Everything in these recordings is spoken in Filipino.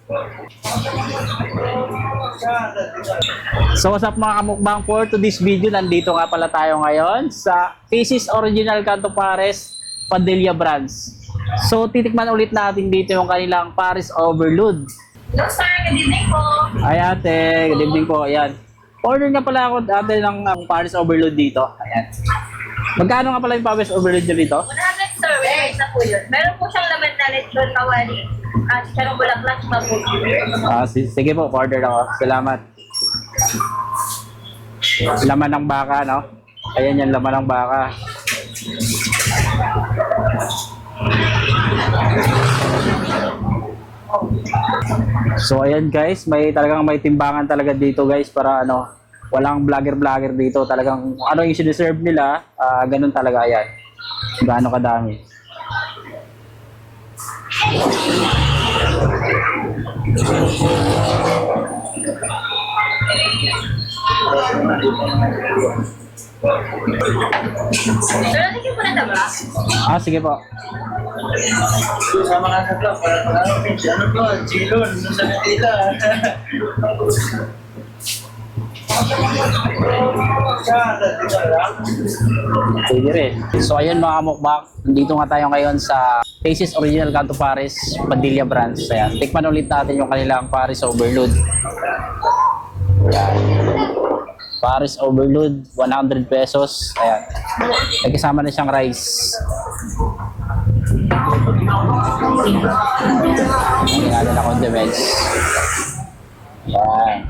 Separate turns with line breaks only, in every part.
So what's up mga kamukbang, for today's video, nandito nga pala tayo ngayon sa Casey's Original Canto Pares Padilla Branch. So titikman ulit natin dito yung kanilang Pares Overload.
Hello sir, good evening po.
Ay ate, good evening po. Ayan. Order nga pala ako ate ng Pares Overload dito. Ayan. Magkano nga pala yung Pares Overload nyo dito?
100 sir, wait na po yun. Meron po siyang laman na lechon kawali at charong bulaklak mabuti.
Sige po, order ako. Salamat. Laman ng baka, no? Ayan yan, laman ng baka. So ayan guys, talagang may timbangan talaga dito guys para ano, walang vlogger dito, talagang ano yung siniserve nila, ganun talaga yan. Gaano kadami.
Sir, natin po na ito ba?
Sige po.
Sa mga vlog, ano po, Jilon, sa Manila.
Pwede rin. So ayan mga kamukbang, nandito nga tayo ngayon sa Casey's Original Canto Pares Padilla Branch. Ayan, tikman ulit natin yung kanilang Pares Overload. Ayan. Pares Overload, 100 pesos. Ayan. May kasama na siyang rice. Ginala na condiments. Ayan.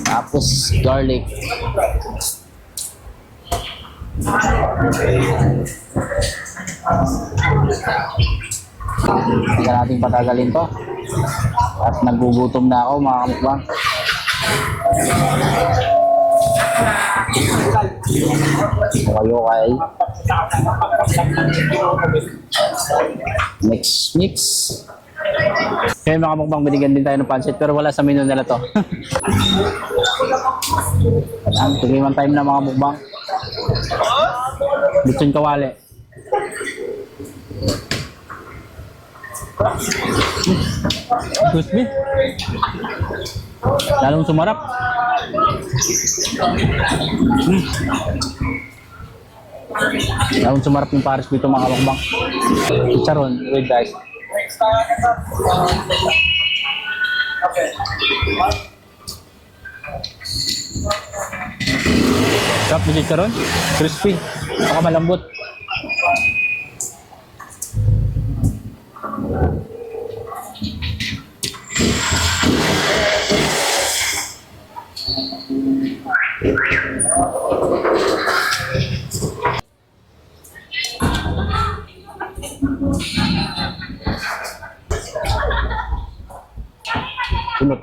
Tapos garlic. Hindi natin patagalin to. At nagugutom na ako mga kamukbang. Kayo kay mix. Kaya mga kamukbang, binigyan din tayo ng pancit pero wala sa menu nila to. At tumiman time na mga mukbang. Lechon kawali. Crispy. Lalong sumarap. Lalong sumarap yung Pares dito mga kamukbang. Chicharon with rice. Sarap na chicharon. Crispy. Saka malambot. Sunod.